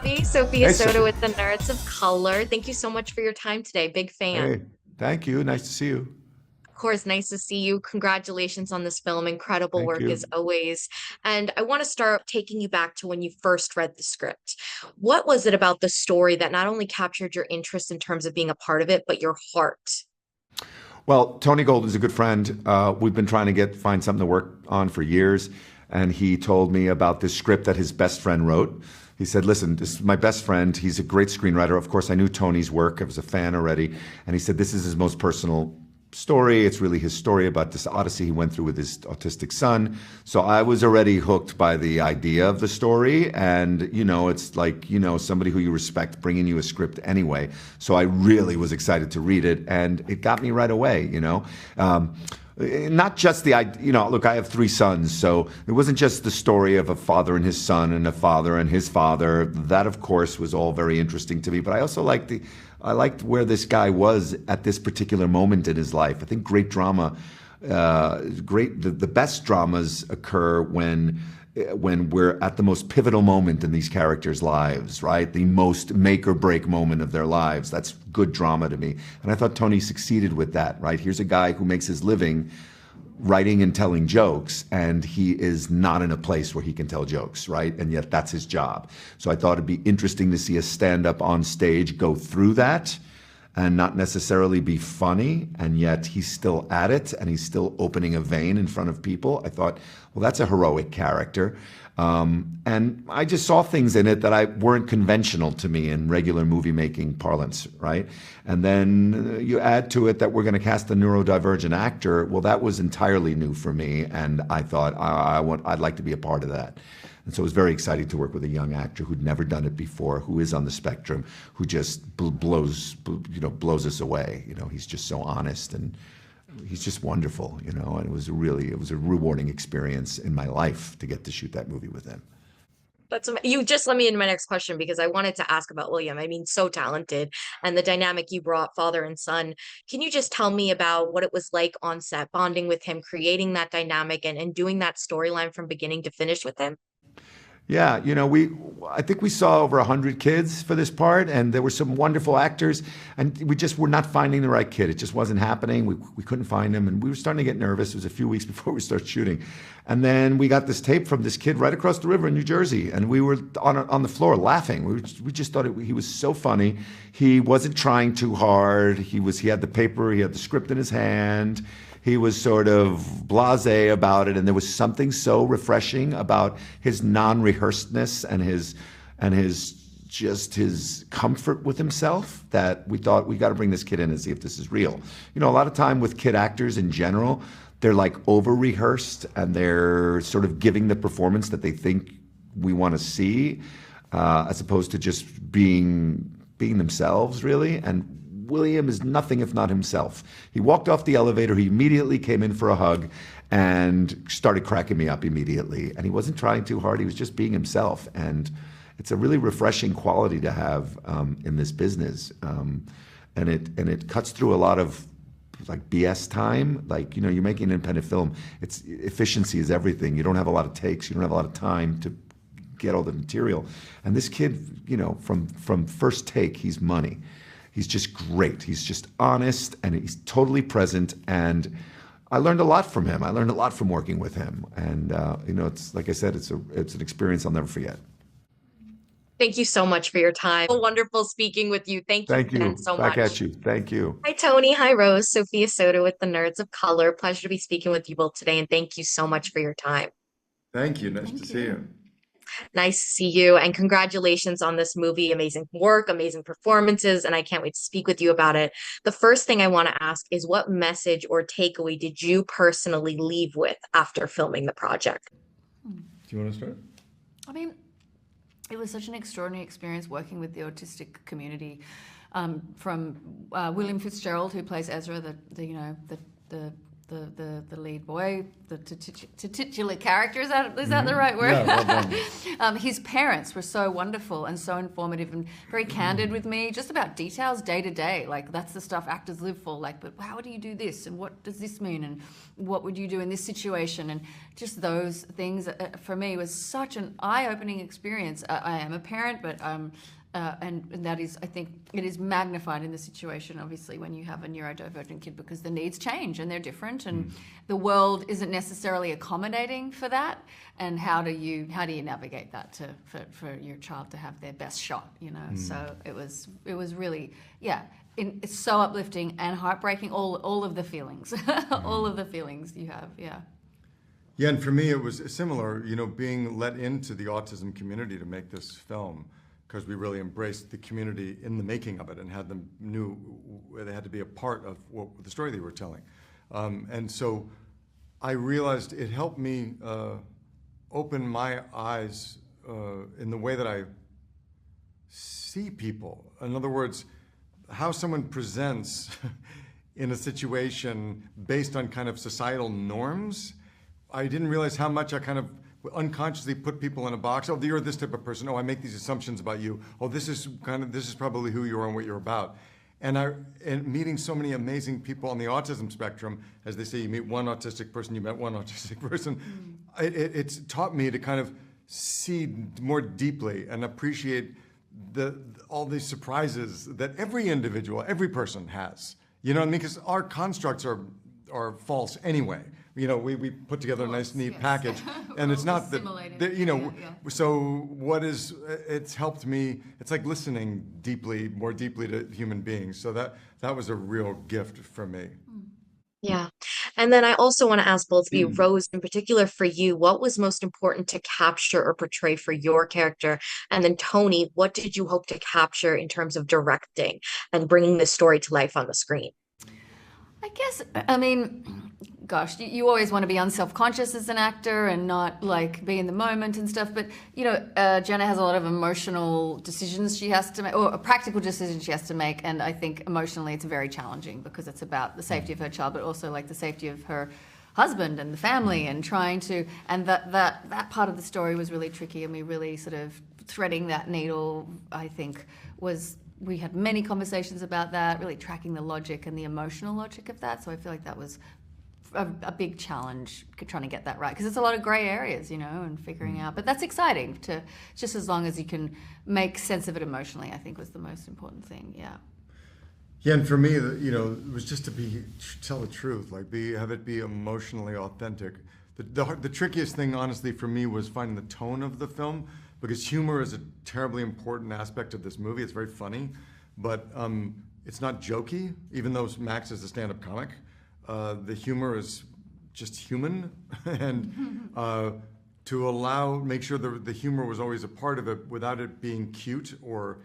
Tony, Sophia Hey, Soto with the Nerds of Color. Thank you so much for your time today. Big fan. hey, thank you. Nice to see you. Of course, nice to see you. Congratulations on this film. Incredible Thank work as you. always. And I want to start taking you back to when you first read the script. What was it about the story that not only captured your interest in terms of being a part of it, but your heart? Well, Tony Gold is a good friend. We've been trying to find something to work on for years, and he told me about this script that his best friend wrote. He said, "Listen, this is my best friend. He's a great screenwriter. Of course, I knew Tony's work. I was a fan already." And he said, "This is his most personal story. It's really his story about this odyssey he went through with his autistic son." So I was already hooked by the idea of the story. And, it's like, somebody who you respect bringing you a script anyway. So I really was excited to read it. And it got me right away. Not just the idea, look, I have three sons, so it wasn't just the story of a father and his son and a father and his father. That, of course, was all very interesting to me. But I also I liked where this guy was at this particular moment in his life. I think great drama, the best dramas occur when we're at the most pivotal moment in these characters' lives, right? The most make or break moment of their lives. That's good drama to me. And I thought Tony succeeded with that, right? Here's a guy who makes his living writing and telling jokes, and he is not in a place where he can tell jokes, right? And yet that's his job. So I thought it'd be interesting to see a stand-up on stage go through that and not necessarily be funny, and yet he's still at it and he's still opening a vein in front of people. I thought, well, that's a heroic character. And I just saw things in it that weren't conventional to me in regular movie making parlance, right? And then you add to it that we're going to cast a neurodivergent actor. Well, that was entirely new for me, and I thought I'd like to be a part of that. And so it was very exciting to work with a young actor who'd never done it before, who is on the spectrum, who just blows us away. He's just so honest and he's just wonderful. And it was a rewarding experience in my life to get to shoot that movie with him. You just let me into my next question because I wanted to ask about William. I mean, so talented and the dynamic you brought, father and son. Can you just tell me about what it was like on set, bonding with him, creating that dynamic and doing that storyline from beginning to finish with him? Yeah, I think we saw over 100 kids for this part, and there were some wonderful actors, and we just were not finding the right kid. It just wasn't happening. We couldn't find him, and we were starting to get nervous. It was a few weeks before we started shooting. And then we got this tape from this kid right across the river in New Jersey, and we were on the floor laughing. We just thought he was so funny. He wasn't trying too hard. He had the paper, he had the script in his hand. He was sort of blasé about it, and there was something so refreshing about his non-rehearsedness and his comfort with himself that we thought we got to bring this kid in and see if this is real. A lot of time with kid actors in general, they're like over-rehearsed and they're sort of giving the performance that they think we want to see, as opposed to just being themselves, really. And William is nothing if not himself. He walked off the elevator, he immediately came in for a hug and started cracking me up immediately. And he wasn't trying too hard, he was just being himself. And it's a really refreshing quality to have in this business. And it cuts through a lot of like BS time. Like, you're making an independent film. Efficiency is everything. You don't have a lot of takes, you don't have a lot of time to get all the material. And this kid, from first take, he's money. He's just great. He's just honest and he's totally present. And I learned a lot from him. I learned a lot from working with him. And, it's like I said, it's an experience I'll never forget. Thank you so much for your time. Wonderful speaking with you. Thank you Thank again you. so Back much. at you. Thank you. Hi, Tony. Hi, Rose. Sophia Soto with the Nerds of Color. Pleasure to be speaking with you both today. And thank you so much for your time. Thank you. Nice to Thank see you. you. Nice to see you. And congratulations on this movie. Amazing work, amazing performances. And I can't wait to speak with you about it. The first thing I want to ask is what message or takeaway did you personally leave with after filming the project? Do you want to start? I mean, it was such an extraordinary experience working with the autistic community, from William Fitzgerald, who plays Ezra, the the lead boy, the titular character, is that the right word? Yeah, well done. His parents were so wonderful and so informative and very candid with me, just about details day to day. Like, that's the stuff actors live for. Like, but how do you do this? And what does this mean? And what would you do in this situation? And just those things for me was such an eye-opening experience. I am a parent, but and that is, I think, it is magnified in the situation, obviously, when you have a neurodivergent kid, because the needs change and they're different, and the world isn't necessarily accommodating for that. And how do you navigate that for your child to have their best shot? So it was really, it's so uplifting and heartbreaking. All of the feelings, all of the feelings you have, yeah. Yeah, and for me it was similar, being let into the autism community to make this film, because we really embraced the community in the making of it and had them knew they had to be a part of the story they were telling. And so I realized it helped me open my eyes in the way that I see people. In other words, how someone presents in a situation based on kind of societal norms. I didn't realize how much I kind of unconsciously put people in a box. Oh, you're this type of person. Oh, I make these assumptions about you. Oh, this is probably who you are and what you're about. And meeting so many amazing people on the autism spectrum, as they say, you meet one autistic person, you met one autistic person. It's taught me to kind of see more deeply and appreciate all these surprises that every individual, every person has. You know what I mean? Because our constructs are false anyway. We put together a nice, neat package, and it's not that, so it's helped me, it's like listening more deeply to human beings. So that was a real gift for me. Yeah. And then I also want to ask both of you, Rose, in particular for you, what was most important to capture or portray for your character? And then Tony, what did you hope to capture in terms of directing and bringing the story to life on the screen? I guess, gosh, you always want to be unself-conscious as an actor and not like be in the moment and stuff. But, Jenna has a lot of emotional decisions she has to make, or practical decisions she has to make. And I think emotionally it's very challenging because it's about the safety of her child, but also like the safety of her husband and the family, and trying to, and that part of the story was really tricky, and we really sort of threading that needle, I think, we had many conversations about that, really tracking the logic and the emotional logic of that. So I feel like that was a big challenge, trying to get that right, because it's a lot of gray areas, and figuring out. But that's exciting, just as long as you can make sense of it emotionally, I think was the most important thing. Yeah. Yeah, and for me, it was just to tell the truth, like have it be emotionally authentic. The trickiest thing, honestly, for me was finding the tone of the film, because humor is a terribly important aspect of this movie. It's very funny, but it's not jokey, even though Max is a stand-up comic. The humor is just human, and to make sure the humor was always a part of it without it being cute or,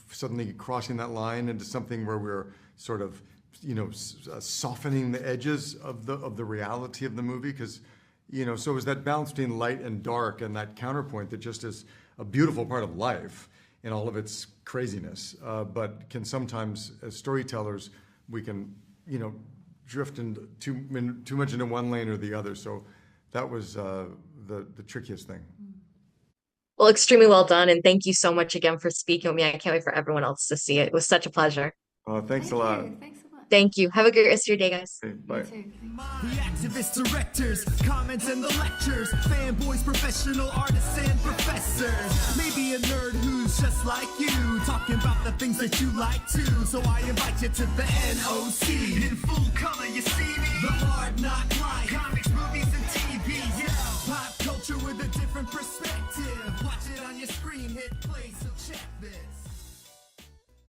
suddenly crossing that line into something where we're sort of, softening the edges of the reality of the movie, because so it was that balance between light and dark, and that counterpoint that just is a beautiful part of life in all of its craziness, but can sometimes, as storytellers, we can, drift into too much into one lane or the other. So that was the trickiest thing. Well, extremely well done, and thank you so much again for speaking with me. I can't wait for everyone else to see it. It was such a pleasure. Thanks a lot. Thanks so much. Thank you. Have a great rest of your day, guys. Okay, bye. You too. The activists, directors, comments and the lectures, fanboys, professional artists and professors. Maybe a nerd who's just like you, talking about the things that you like too. So I invite you to the NOC. In full color, you see me. The hard knock life, comics, movies, and TV. Yeah, pop culture with a different perspective. Watch it on your screen, hit play, so check this.